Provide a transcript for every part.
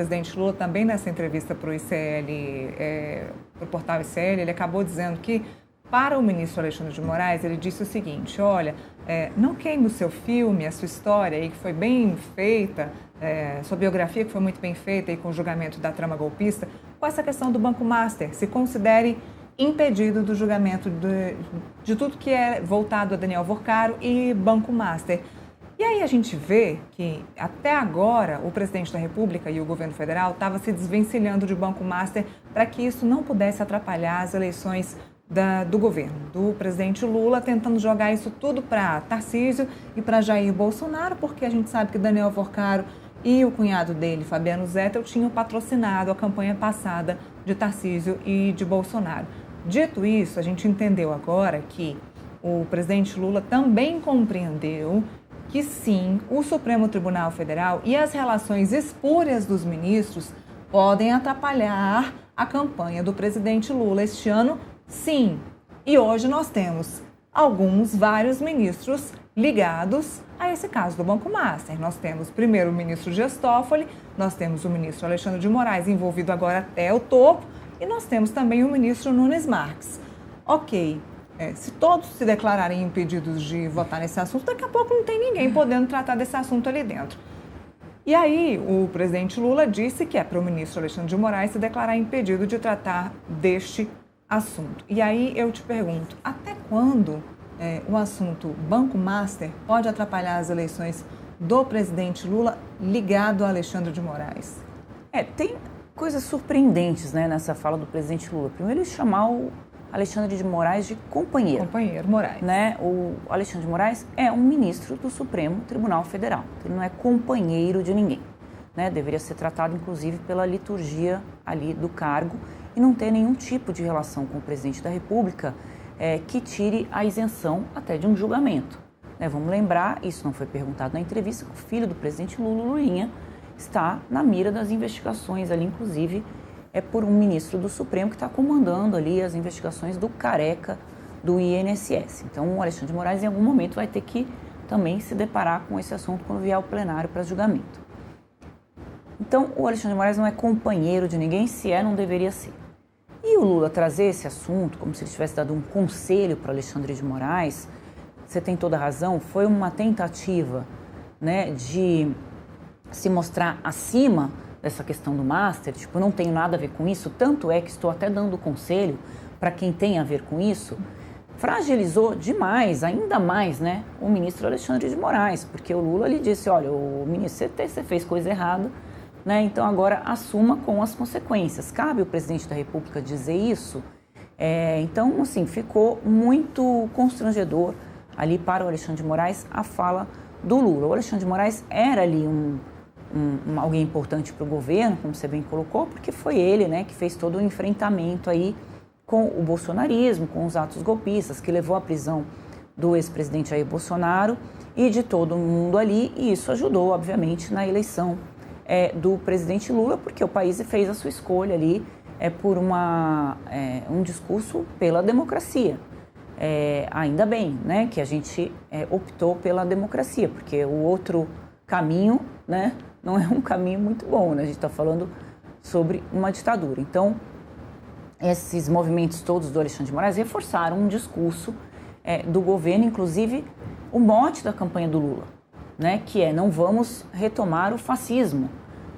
presidente Lula também nessa entrevista para o ICL, para o portal ICL, ele acabou dizendo que para o ministro Alexandre de Moraes, ele disse o seguinte: olha, não queime o seu filme, a sua história aí que foi bem feita, sua biografia que foi muito bem feita aí com o julgamento da trama golpista, com essa questão do Banco Master, se considere impedido do julgamento de tudo que é voltado a Daniel Worcaro e Banco Master. E aí a gente vê que até agora o presidente da República e o governo federal estavam se desvencilhando de Banco Master para que isso não pudesse atrapalhar as eleições do governo, do presidente Lula, tentando jogar isso tudo para Tarcísio e para Jair Bolsonaro, porque a gente sabe que Daniel Worcaro e o cunhado dele, Fabiano Zettel, tinham patrocinado a campanha passada de Tarcísio e de Bolsonaro. Dito isso, a gente entendeu agora que o presidente Lula também compreendeu que sim, o Supremo Tribunal Federal e as relações espúrias dos ministros podem atrapalhar a campanha do presidente Lula este ano, sim. E hoje nós temos vários ministros ligados a esse caso do Banco Master. Nós temos primeiro o ministro Dias Toffoli, nós temos o ministro Alexandre de Moraes envolvido agora até o topo e nós temos também o ministro Nunes Marques. Ok. Se todos se declararem impedidos de votar nesse assunto, daqui a pouco não tem ninguém podendo tratar desse assunto ali dentro. E aí o presidente Lula disse que é para o ministro Alexandre de Moraes se declarar impedido de tratar deste assunto. E aí eu te pergunto, até quando o assunto Banco Master pode atrapalhar as eleições do presidente Lula ligado a Alexandre de Moraes? Tem coisas surpreendentes, né, nessa fala do presidente Lula. Primeiro, ele chamar o Alexandre de Moraes de companheiro. Companheiro Moraes. Né? O Alexandre de Moraes é um ministro do Supremo Tribunal Federal. Ele não é companheiro de ninguém. Né? Deveria ser tratado, inclusive, pela liturgia ali do cargo e não ter nenhum tipo de relação com o presidente da República que tire a isenção até de um julgamento. Né? Vamos lembrar, isso não foi perguntado na entrevista, que o filho do presidente Lula, Lulinha, está na mira das investigações ali, inclusive, por um ministro do Supremo que está comandando ali as investigações do careca do INSS. Então, o Alexandre de Moraes, em algum momento, vai ter que também se deparar com esse assunto quando vier ao plenário para julgamento. Então, o Alexandre de Moraes não é companheiro de ninguém, se não deveria ser. E o Lula trazer esse assunto, como se ele tivesse dado um conselho para o Alexandre de Moraes, você tem toda a razão, foi uma tentativa, né, de se mostrar acima dessa questão do Master, tipo, não tenho nada a ver com isso, tanto é que estou até dando conselho para quem tem a ver com isso, fragilizou demais, ainda mais, né, o ministro Alexandre de Moraes, porque o Lula lhe disse, olha, o ministro, você fez coisa errada, né, então agora assuma com as consequências. Cabe ao presidente da República dizer isso? Então, assim, ficou muito constrangedor ali para o Alexandre de Moraes a fala do Lula. O Alexandre de Moraes era ali alguém importante para o governo, como você bem colocou, porque foi ele, né, que fez todo o enfrentamento aí com o bolsonarismo, com os atos golpistas, que levou à prisão do ex-presidente Jair Bolsonaro e de todo mundo ali, e isso ajudou, obviamente, na eleição do presidente Lula, porque o país fez a sua escolha ali por um discurso pela democracia. Ainda bem, né, que a gente optou pela democracia, porque o outro caminho, né, não é um caminho muito bom, né? A gente está falando sobre uma ditadura. Então, esses movimentos todos do Alexandre de Moraes reforçaram um discurso do governo, inclusive o mote da campanha do Lula, né? Que é: não vamos retomar o fascismo,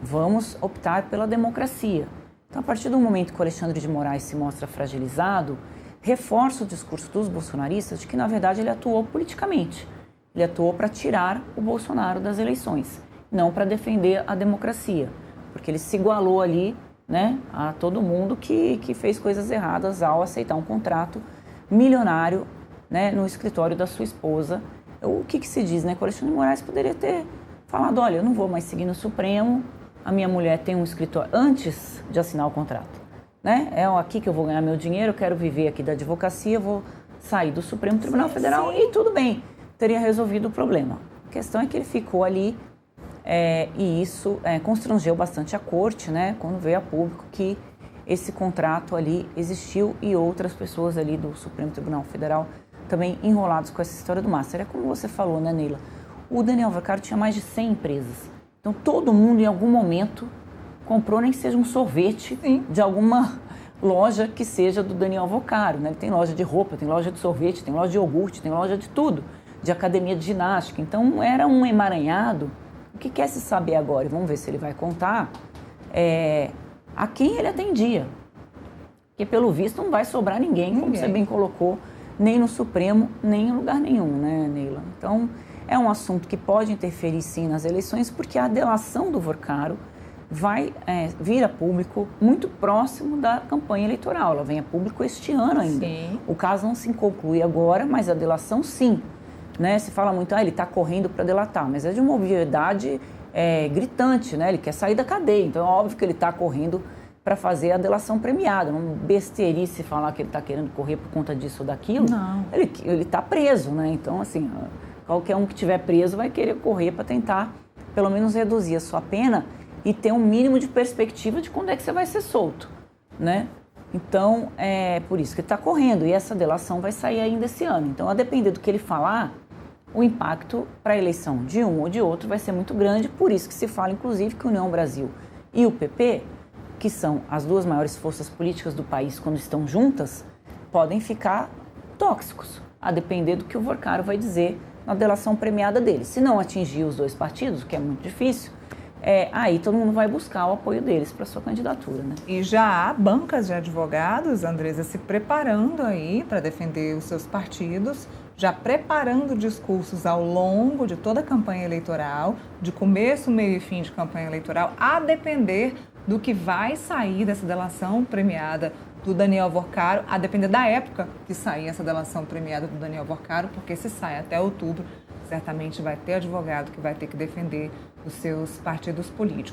vamos optar pela democracia. Então, a partir do momento que o Alexandre de Moraes se mostra fragilizado, reforça o discurso dos bolsonaristas de que, na verdade, ele atuou politicamente. Ele atuou para tirar o Bolsonaro das eleições, não para defender a democracia, porque ele se igualou ali, né, a todo mundo que fez coisas erradas ao aceitar um contrato milionário, né, no escritório da sua esposa. O que se diz, né, que o Alexandre de Moraes poderia ter falado: olha, eu não vou mais seguir no Supremo, a minha mulher tem um escritório, antes de assinar o contrato, né, é aqui que eu vou ganhar meu dinheiro, eu quero viver aqui da advocacia, vou sair do Supremo Tribunal Federal e tudo bem, teria resolvido o problema. A questão é que ele ficou ali e isso constrangeu bastante a corte, né, quando veio a público que esse contrato ali existiu e outras pessoas ali do Supremo Tribunal Federal também enrolados com essa história do Master. É como você falou, né, Neila? O Daniel Worcaro tinha mais de 100 empresas. Então, todo mundo, em algum momento, comprou nem que seja um sorvete de alguma loja que seja do Daniel Vocaro, né? Ele tem loja de roupa, tem loja de sorvete, tem loja de iogurte, tem loja de tudo, de academia de ginástica. Então era um emaranhado. O que quer se saber agora, e vamos ver se ele vai contar, a quem ele atendia. Porque pelo visto não vai sobrar ninguém, como você bem colocou, nem no Supremo, nem em lugar nenhum, né, Neila? Então é um assunto que pode interferir sim nas eleições, porque a delação do Vocaro vai vir a público muito próximo da campanha eleitoral. Ela vem a público este ano ainda. Sim. O caso não se conclui agora, mas a delação sim. Né? Se fala muito, ele está correndo para delatar, mas é de uma obviedade gritante, né? Ele quer sair da cadeia, então é óbvio que ele está correndo para fazer a delação premiada. Não besteirice falar que ele está querendo correr por conta disso ou daquilo. Não. Ele está preso, né? Então, assim, qualquer um que estiver preso vai querer correr para tentar, pelo menos, reduzir a sua pena e ter um mínimo de perspectiva de quando é que você vai ser solto, né? Então, é por isso que ele está correndo, e essa delação vai sair ainda esse ano. Então, a depender do que ele falar, o impacto para a eleição de um ou de outro vai ser muito grande, por isso que se fala, inclusive, que a União Brasil e o PP, que são as duas maiores forças políticas do país quando estão juntas, podem ficar tóxicos, a depender do que o Vocaro vai dizer na delação premiada dele. Se não atingir os dois partidos, o que é muito difícil, aí todo mundo vai buscar o apoio deles para sua candidatura, né? E já há bancas de advogados, Andresa, se preparando aí para defender os seus partidos, já preparando discursos ao longo de toda a campanha eleitoral, de começo, meio e fim de campanha eleitoral, a depender do que vai sair dessa delação premiada do Daniel Vocaro, a depender da época que sair essa delação premiada do Daniel Vocaro, porque se sai até outubro, certamente vai ter advogado que vai ter que defender os seus partidos políticos.